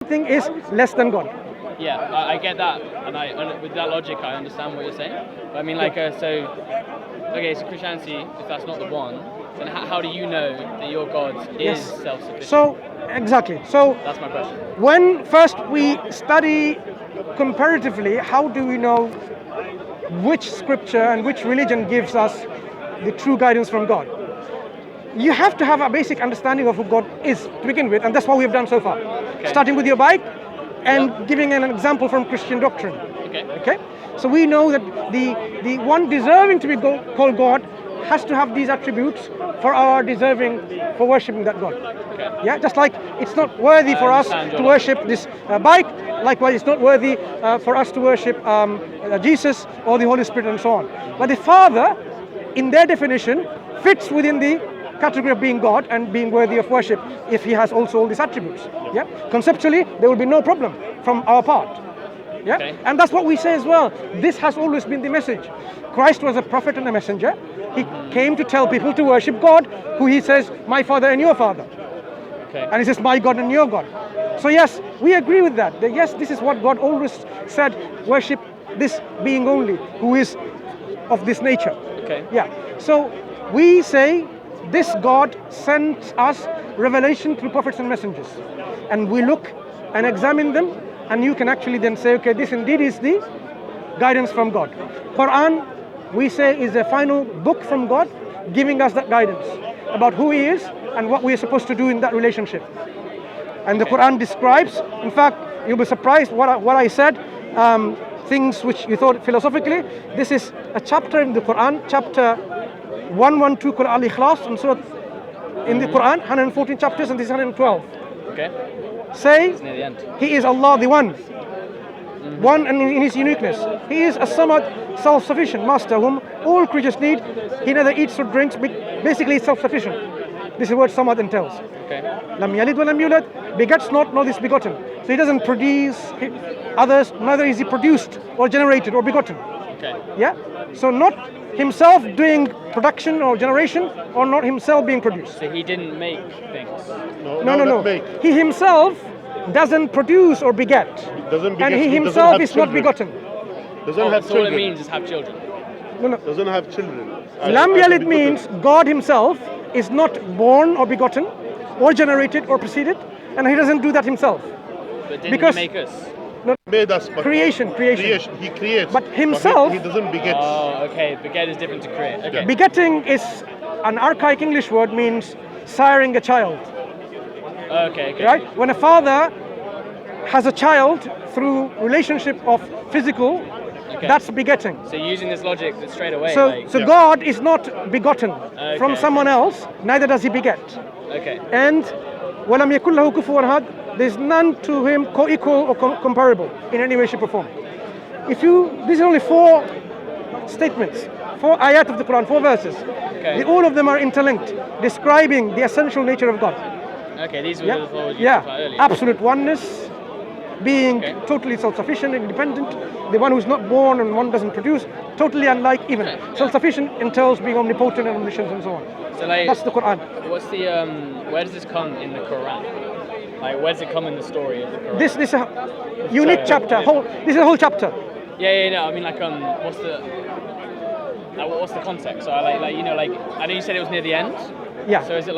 Thing is less than God. Yeah, I get that, and with that logic, I understand what you're saying. But I mean, so Christianity, if that's not the one, then how do you know that your God is self-sufficient? So, exactly. So, that's my question. When first we study comparatively, how do we know which scripture and which religion gives us the true guidance from God? You have to have a basic understanding of who God is to begin with, and that's what we've done so far. Okay. Starting with your bike and giving an example from Christian doctrine. Okay. So we know that the one deserving to be called God has to have these attributes for our deserving for worshiping that God. Okay. Yeah, just like it's not worthy for us to worship this bike, likewise it's not worthy for us to worship Jesus or the Holy Spirit and so on. But the Father, in their definition, fits within the category of being God and being worthy of worship if he has also all these attributes. Yeah, conceptually there will be no problem from our part. Yeah, okay. And that's what we say as well. This has always been the message. Christ was a prophet and a messenger. He came to tell people to worship God, who he says, my Father and your Father. Okay. And he says, my God and your God. So yes, we agree with that. Yes, this is what God always said, worship this being only, who is of this nature. Okay. Yeah. So we say this God sent us revelation through prophets and messengers. And we look and examine them, and you can actually then say, okay, this indeed is the guidance from God. Quran, we say, is a final book from God, giving us that guidance about who he is and what we are supposed to do in that relationship. And the Quran describes, in fact, you'll be surprised what I said, things which you thought philosophically. This is a chapter in the Quran, chapter 112, Quran al-Ikhlas, and Surah in the Quran, 114 chapters, and this is 112. Okay. Say, it's near the end. he is Allah, the one. One and in his uniqueness. He is a Samad, self-sufficient master whom all creatures need. He neither eats or drinks, basically he's self-sufficient. This is what Samad entails. Okay. Lam yalid wa lam yulad, begets not, nor is begotten. So he doesn't produce others, neither is he produced or generated or begotten. Okay. Yeah? So not himself doing production or generation, or not himself being produced. So he didn't make things. No. He himself doesn't produce or beget. And he himself is not begotten. Doesn't have so children. all it means is have children. No. Doesn't have children. Lam Yalid means God himself is not born or begotten or generated or preceded, and he doesn't do that himself. But didn't Because he make us? Made us, but creation. He creates. But himself. He doesn't beget. Oh, okay. Beget is different to create. Okay. Begetting is an archaic English word, means siring a child. Okay. Right? When a father has a child through relationship of physical, that's begetting. So using this logic, that straight away. So God is not begotten from someone else, neither does he beget. Okay. And وَلَمْ يَكُنْ لَهُ كُفُوًا أَحَدٌ, there's none to him co-equal or comparable in any way, shape or form. These are only 4 statements, 4 ayat of the Quran, 4 verses. Okay. All of them are interlinked, describing the essential nature of God. Okay, these were the 4 you talked about earlier. Absolute oneness, being totally self-sufficient, independent, the one who's not born and one doesn't produce, totally unlike even. Self-sufficient entails being omnipotent and omniscient and so on. So that's the Quran. What's the where does this come in the Quran? Where does it come in the story of the Quran? This is a unique chapter. This is a whole chapter. Yeah. No, I mean, what's the context? So I know you said it was near the end. Yeah. So is it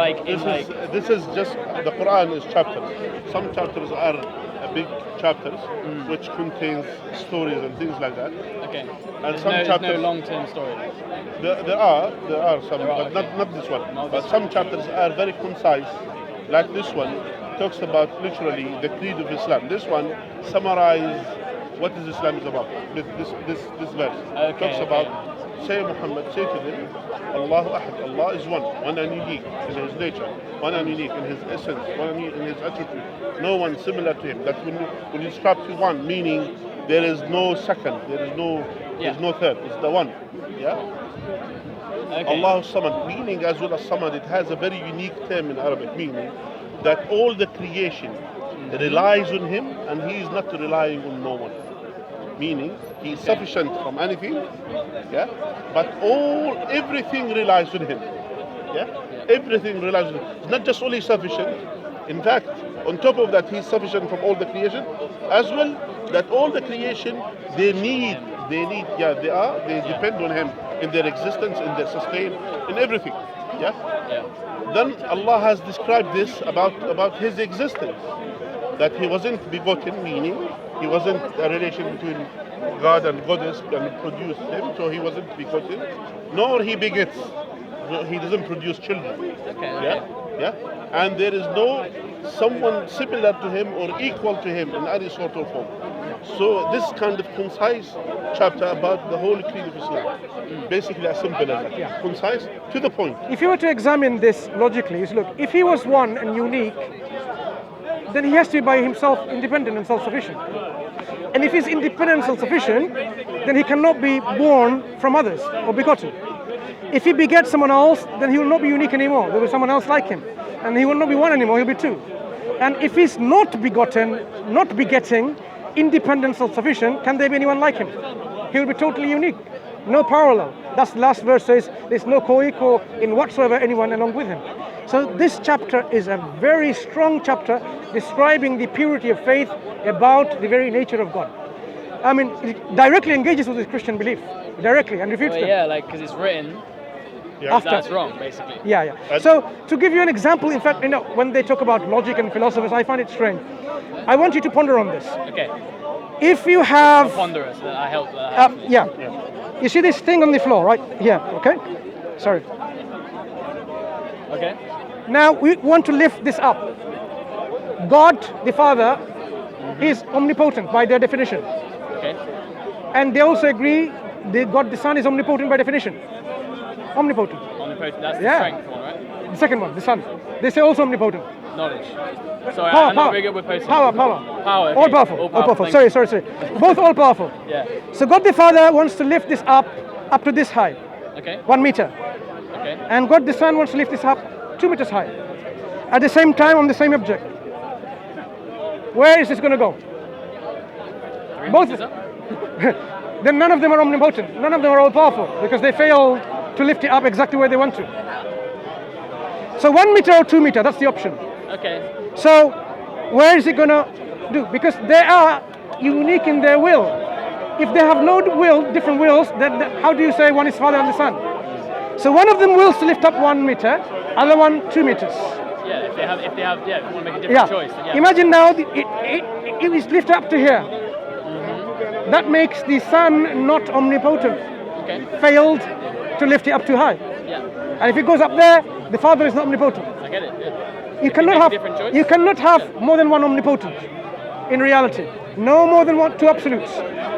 This is just the Quran is chapters. Some chapters are big chapters which contains stories and things like that. Okay. And there's no long-term story. There are some, but not this one. But some chapters are very concise, like this one talks about literally the creed of Islam. This one summarizes what is Islam is about. This verse talks about. Say Muhammad, say to them, Allahu Ahad, Allah is one and unique in his nature, one and unique in his essence, one and unique in his attribute. No one similar to him. That when you describe to one, meaning there is no second, there's no third, it's the one. Yeah? Okay. Allah Samad, meaning as well as Samad, it has a very unique term in Arabic, meaning that all the creation relies on him and he is not relying on no one. Meaning he is sufficient from anything, but everything relies on him. Everything relies on him. It's not just only sufficient. In fact, On top of that, He's sufficient from all the creation, as well that all the creation they depend on Him in their existence, in their sustain, in everything. Yeah. Then Allah has described this about His existence, that He wasn't begotten, meaning He wasn't a relation between God and Goddess and produced Him, so He wasn't begotten, nor He begets. He doesn't produce children. Yeah. And there is no someone similar to Him or equal to Him in any sort of form. So this kind of concise chapter about the whole creed of Islam, basically as simple as that, concise, to the point. If you were to examine this logically, you say, look, if He was one and unique, then He has to be by Himself independent and self-sufficient. And if He's independent and self-sufficient, then He cannot be born from others or begotten. If He begets someone else, then He will not be unique anymore. There will be someone else like Him. And He will not be one anymore, He'll be two. And if He's not begotten, not begetting, independent, self-sufficient, can there be anyone like Him? He will be totally unique. No parallel. That's the last verse says, there's no co-equal in whatsoever anyone along with Him. So this chapter is a very strong chapter describing the purity of faith about the very nature of God. I mean, it directly engages with the Christian belief, directly, and refutes them. Yeah, like, because it's written After. that's wrong, basically. Yeah. So to give you an example, in fact, when they talk about logic and philosophers, I find it strange. I want you to ponder on this. Okay. If you have... Ponderous, I help. Yeah. You see this thing on the floor, right? Here, okay? Sorry. Okay. Now we want to lift this up. God, the Father, is omnipotent by their definition. Okay. And they also agree that God, the Son, is omnipotent by definition. Omnipotent. Omnipotent, that's the strength one, right? The second one, the Son. They say also omnipotent. Knowledge. Sorry, Power, I'm not very good with posting. Power. Power. Okay. All powerful. Sorry. Both all powerful. Yeah. So God the Father wants to lift this up to this high. Okay. 1 meter. Okay. And God the Son wants to lift this up 2 meters high. At the same time on the same object. Where is this going to go? Both. Then none of them are omnipotent. None of them are all powerful because they fail to lift it up exactly where they want to. So 1 meter or 2 meter, that's the option. Okay. So where is it going to do? Because they are unique in their will. If they have no will, different wills, then how do you say one is Father and the Son? So one of them wills to lift up 1 meter, other one 2 meters. Yeah, if they have, if they want to make a different choice. Then Imagine now it is lifted up to here. That makes the Son not omnipotent. Okay. Failed to lift it up too high. Yeah. And if it goes up there, the Father is not omnipotent. I get it. Yeah. You cannot have more than one omnipotent in reality. No more than two absolutes.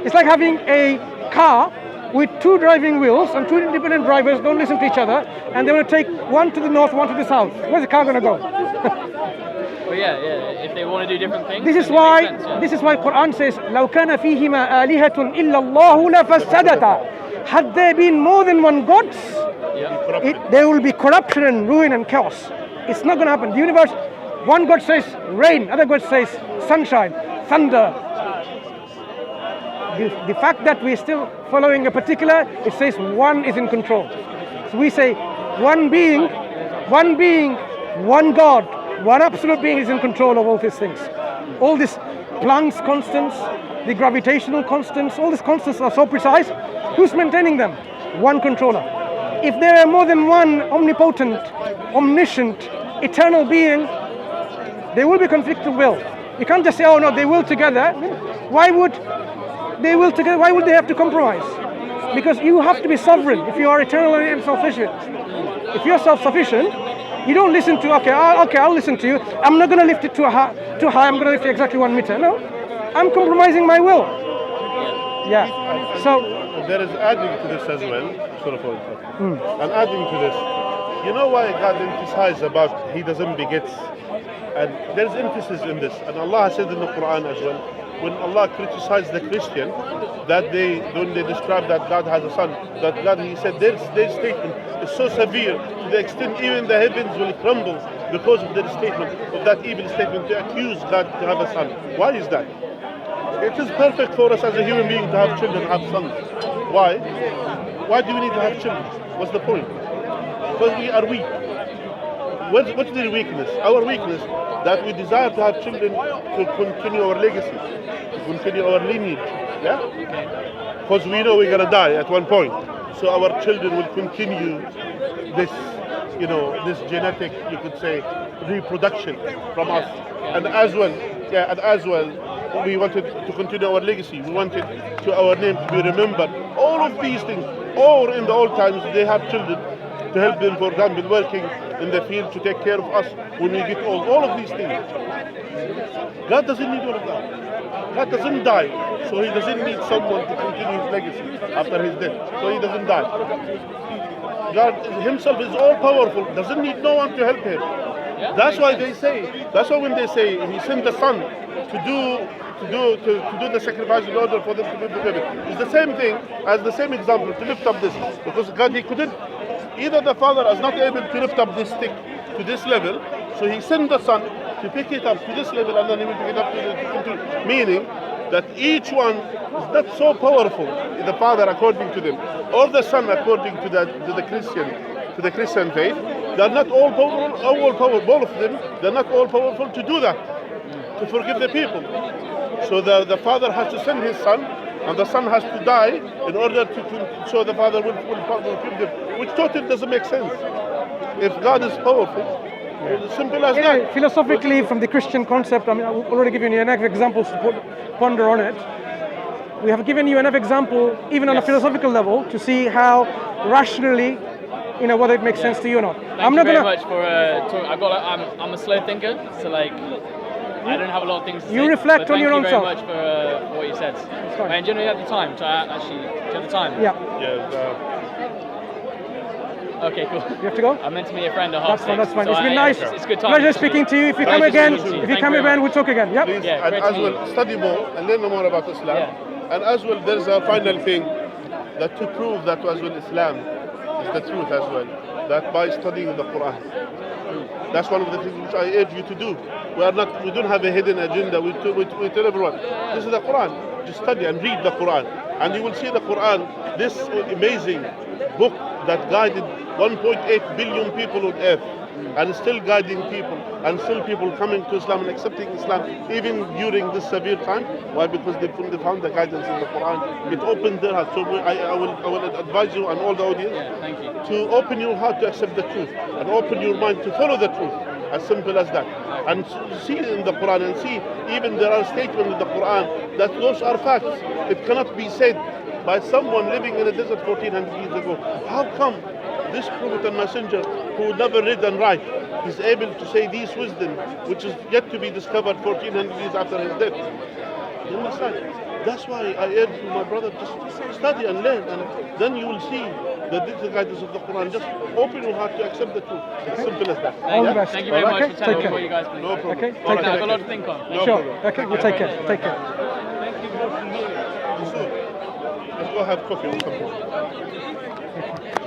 It's like having a car with 2 driving wheels and 2 independent drivers don't listen to each other and they want to take one to the north, one to the south. Where's the car going to go? Well, yeah. If they want to do different things. This is why Quran says, لو كان فيهما آلهة إلا الله لفسدتا. Had there been more than one God, there will be corruption and ruin and chaos. It's not going to happen. The universe, one God says rain, other God says sunshine, thunder. The fact that we're still following a particular, it says one is in control. So we say one being, one God, one absolute being is in control of all these things. All these Planck's constants, the gravitational constants, all these constants are so precise. Who's maintaining them? One controller. If there are more than one omnipotent, omniscient, eternal being, there will be conflict of will. You can't just say, oh no, they will together. Why would they will together? Why would they have to compromise? Because you have to be sovereign if you are eternal and self-sufficient. If you're self-sufficient, you don't listen to, I'll listen to you. I'm not going to lift it too high, I'm going to lift it exactly 1 meter. No, I'm compromising my will. Yeah. So there is adding to this as well. And adding to this, you know why God emphasizes about He doesn't beget? And there's emphasis in this. And Allah has said in the Quran as well, when Allah criticized the Christian, that when they describe that God has a son, that God, He said their statement is so severe to the extent even the heavens will crumble because of their statement, of that evil statement to accuse God to have a son. Why is that? It is perfect for us as a human being to have children, have sons. Why? Why do we need to have children? What's the point? Because we are weak. what's their weakness? Our weakness that we desire to have children to continue our legacy, to continue our lineage. Yeah? Because we know we're gonna die at one point. So our children will continue this, this genetic, you could say, reproduction from us. And as well, we wanted to continue our legacy. We wanted to our name to be remembered. All of these things, or in the old times, they have children to help them, for example, working in the field to take care of us when we get old. All of these things. God doesn't need all of that. God doesn't die, so He doesn't need someone to continue His legacy after His death. So He doesn't die. God Himself is all powerful. Doesn't need no one to help Him. That's why they say. That's why when they say He sent the Son to do the sacrifice in order for them to be forgiven, it's the same thing as the same example to lift up this, because God, He couldn't. Either the Father is not able to lift up this stick to this level, so He sent the Son to pick it up to this level, and then He will pick it up to meaning that each one is not so powerful, the Father according to them, or the Son according to the Christian faith. They're not all powerful, both of them. They're not all powerful to do that, to forgive the people. So the Father has to send His Son, and the Son has to die in order so the Father will forgive them, which totally doesn't make sense. If God is powerful, it's simple as that. Philosophically, from the Christian concept, I mean, I've already given you enough examples to ponder on it. We have given you enough example, even on a philosophical level, to see how rationally, whether it makes sense to you or not. Thank you very much for talking. I'm a slow thinker, so I don't have a lot of things to say. You reflect on your own self. Thank you very much for what you said. And do you have the time? Do you have the time? Yeah. Okay, cool. You have to go? I meant to meet a friend at half. That's fine. So it's been nice. It's good time. Pleasure speaking to you. If you come again, we'll talk again. Yep. Please, and as well, study more and learn more about Islam. Yeah. And as well, there's a final thing that to prove that as well Islam is the truth as well. That by studying the Quran. That's one of the things which I urge you to do. We don't have a hidden agenda. We tell everyone, this is the Quran. Just study and read the Quran. And you will see the Quran, this amazing book that guided 1.8 billion people on earth, and still guiding people, and still people coming to Islam and accepting Islam, even during this severe time. Why? Because they found the guidance in the Quran. It opened their heart. So I will advise you and all the audience to open your heart to accept the truth, and open your mind to follow the truth. As simple as that. And see in the Quran, and see even there are statements in the Quran that those are facts. It cannot be said by someone living in a desert 1400 years ago. How come this prophet and messenger who never read and write is able to say these wisdom which is yet to be discovered 1400 years after his death? You understand? That's why I urge you, my brother, just study and learn, and then you will see the guidance of the Quran. Just open your heart to accept the truth. It's simple as that. All the best. Thank you very much for telling me what you guys believe. No problem. Okay, I've got a lot to think on. No sure. problem. Okay, you take care. Take care. Let's go have coffee or something.